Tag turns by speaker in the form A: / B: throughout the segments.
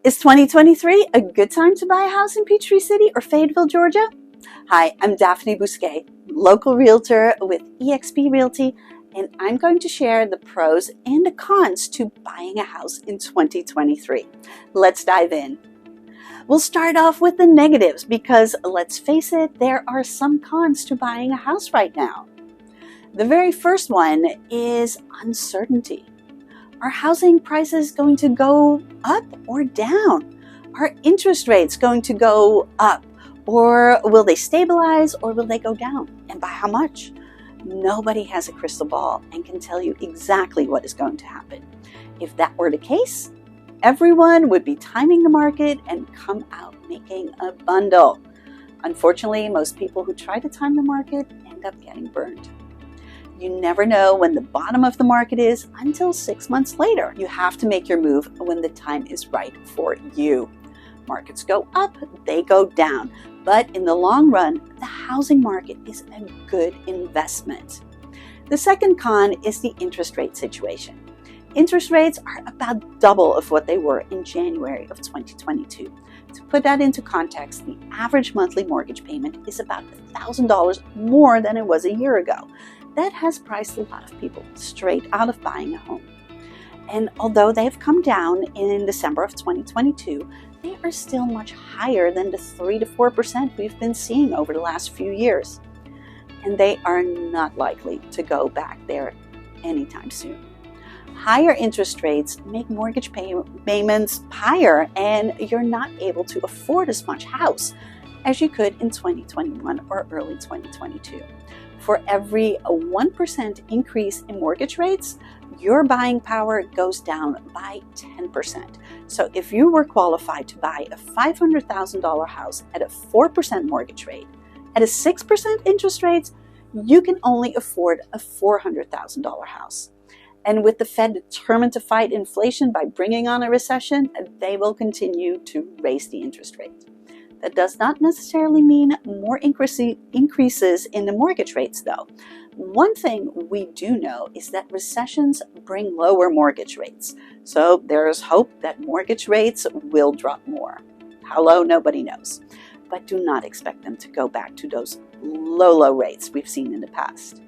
A: Is 2023 a good time to buy a house in Peachtree City or Fayetteville, Georgia? Hi, I'm Daphne Bousquet, local realtor with eXp Realty, and I'm going to share the pros and the cons to buying a house in 2023. Let's dive in. We'll start off with the negatives because, let's face it, there are some cons to buying a house right now. The very first one is uncertainty. Are housing prices going to go up or down? Are interest rates going to go up? Or will they stabilize or will they go down? And by how much? Nobody has a crystal ball and can tell you exactly what is going to happen. If that were the case, everyone would be timing the market and come out making a bundle. Unfortunately, most people who try to time the market end up getting burned. You never know when the bottom of the market is until 6 months later. You have to make your move when the time is right for you. Markets go up, they go down. But in the long run, the housing market is a good investment. The second con is the interest rate situation. Interest rates are about double of what they were in January of 2022. To put that into context, the average monthly mortgage payment is about $1,000 more than it was a year ago. That has priced a lot of people straight out of buying a home. And although they've come down in December of 2022, they are still much higher than the 3 to 4% we've been seeing over the last few years. And they are not likely to go back there anytime soon. Higher interest rates make mortgage payments higher, and you're not able to afford as much house as you could in 2021 or early 2022. For every 1% increase in mortgage rates, your buying power goes down by 10%. So if you were qualified to buy a $500,000 house at a 4% mortgage rate, at a 6% interest rate, you can only afford a $400,000 house. And with the Fed determined to fight inflation by bringing on a recession, they will continue to raise the interest rate. That does not necessarily mean more increases in the mortgage rates, though. One thing we do know is that recessions bring lower mortgage rates. So there is hope that mortgage rates will drop more. How low, nobody knows. But do not expect them to go back to those low rates we've seen in the past.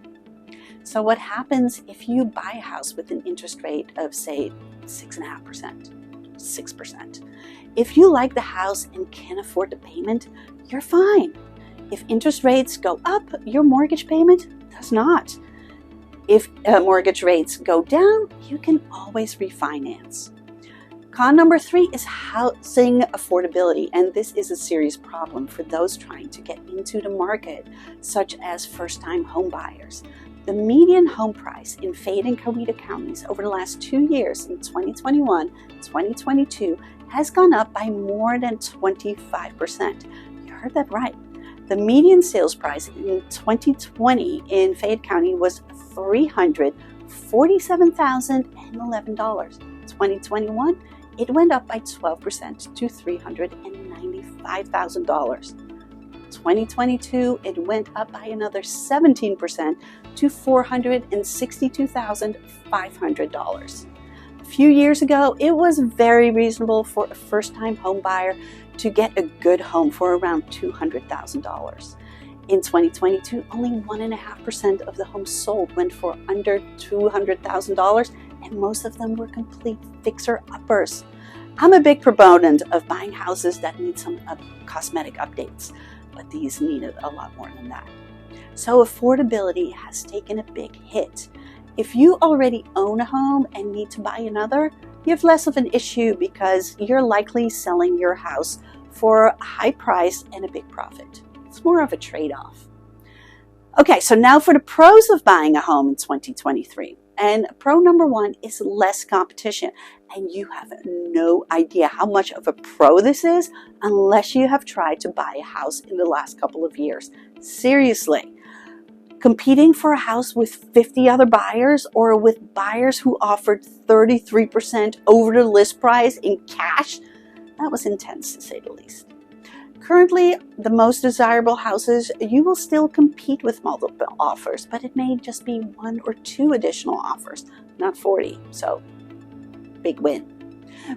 A: So what happens if you buy a house with an interest rate of, say, 6.5%? 6%. If you like the house and can afford the payment, you're fine. If interest rates go up, your mortgage payment does not. If mortgage rates go down, you can always refinance. Con number 3 is housing affordability, and this is a serious problem for those trying to get into the market, such as first-time home buyers. The median home price in Fayette and Fayette counties over the last 2 years, in 2021, 2022, has gone up by more than 25%. You heard that right. The median sales price in 2020 in Fayette County was $347,011. 2021, it went up by 12% to $395,000. 2022, it went up by another 17% to $462,500. A few years ago, it was very reasonable for a first-time home buyer to get a good home for around $200,000. In 2022, only 1.5% of the homes sold went for under $200,000, and most of them were complete fixer-uppers. I'm a big proponent of buying houses that need some cosmetic updates, but these needed a lot more than that. So affordability has taken a big hit. If you already own a home and need to buy another, you have less of an issue because you're likely selling your house for a high price and a big profit. It's more of a trade-off. Okay, so now for the pros of buying a home in 2023. And pro number 1 is less competition. And you have no idea how much of a pro this is unless you have tried to buy a house in the last couple of years. Seriously. Competing for a house with 50 other buyers or with buyers who offered 33% over the list price in cash, that was intense to say the least. Currently, the most desirable houses, you will still compete with multiple offers, but it may just be 1 or 2 additional offers, not 40. So, big win.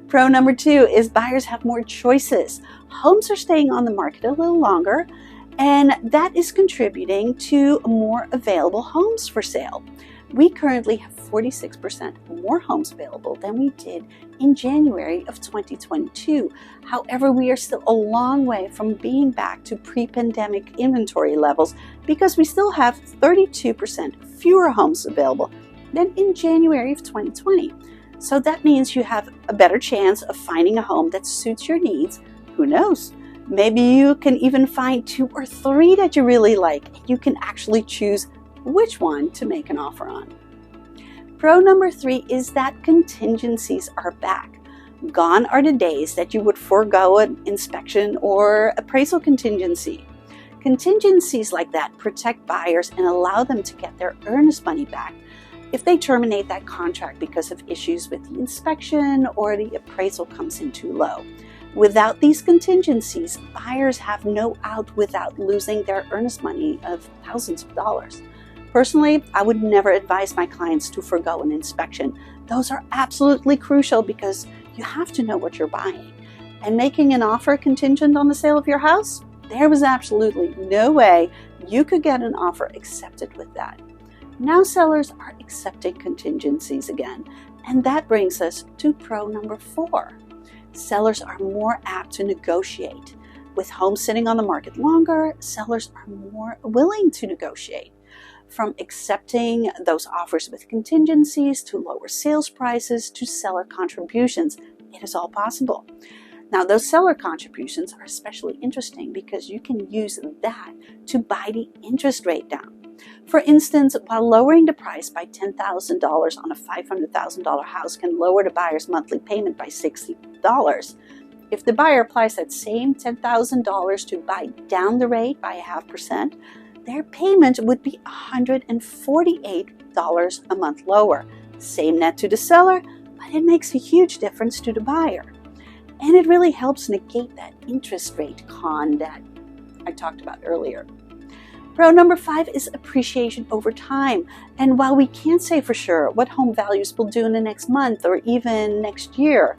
A: Pro number 2 is buyers have more choices. Homes are staying on the market a little longer, and that is contributing to more available homes for sale. We currently have 46% more homes available than we did in January of 2022. However, we are still a long way from being back to pre-pandemic inventory levels because we still have 32% fewer homes available than in January of 2020. So that means you have a better chance of finding a home that suits your needs. Who knows? Maybe you can even find 2 or 3 that you really like, and you can actually choose which one to make an offer on. Pro number 3 is that contingencies are back. Gone are the days that you would forego an inspection or appraisal contingency. Contingencies like that protect buyers and allow them to get their earnest money back if they terminate that contract because of issues with the inspection or the appraisal comes in too low. Without these contingencies, buyers have no out without losing their earnest money of thousands of dollars. Personally, I would never advise my clients to forego an inspection. Those are absolutely crucial because you have to know what you're buying. And making an offer contingent on the sale of your house, there was absolutely no way you could get an offer accepted with that. Now sellers are accepting contingencies again, and that brings us to pro number 4. Sellers are more apt to negotiate. With homes sitting on the market longer, sellers are more willing to negotiate. From accepting those offers with contingencies to lower sales prices to seller contributions, it is all possible. Now, those seller contributions are especially interesting because you can use that to buy the interest rate down. For instance, while lowering the price by $10,000 on a $500,000 house can lower the buyer's monthly payment by $60, if the buyer applies that same $10,000 to buy down the rate by 0.5%, their payment would be $148 a month lower. Same net to the seller, but it makes a huge difference to the buyer. And it really helps negate that interest rate con that I talked about earlier. Pro number 5 is appreciation over time. And while we can't say for sure what home values will do in the next month or even next year,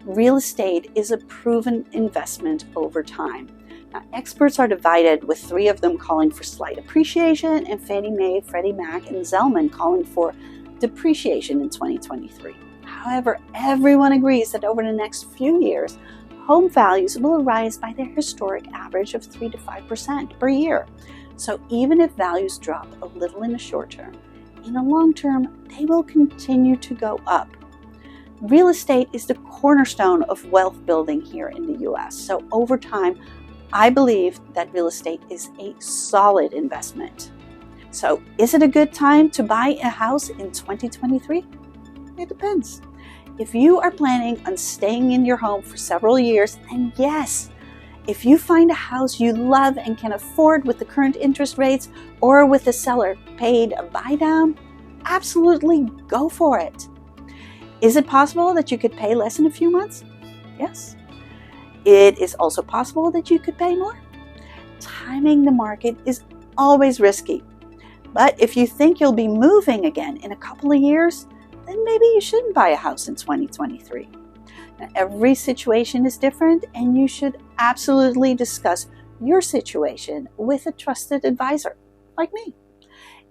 A: real estate is a proven investment over time. Now, experts are divided, with 3 of them calling for slight appreciation and Fannie Mae, Freddie Mac, and Zelman calling for depreciation in 2023. However, everyone agrees that over the next few years, home values will rise by their historic average of 3 to 5% per year. So even if values drop a little in the short term, in the long term, they will continue to go up. Real estate is the cornerstone of wealth building here in the U.S. So over time, I believe that real estate is a solid investment. So is it a good time to buy a house in 2023? It depends. If you are planning on staying in your home for several years, then yes. If you find a house you love and can afford with the current interest rates or with the seller paid a buy down, absolutely go for it. Is it possible that you could pay less in a few months? Yes. It is also possible that you could pay more. Timing the market is always risky. But if you think you'll be moving again in a couple of years, then maybe you shouldn't buy a house in 2023. Now, every situation is different, and you should absolutely discuss your situation with a trusted advisor like me.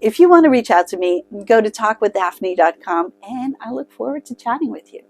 A: If you want to reach out to me, go to talkwithdaphne.com, and I look forward to chatting with you.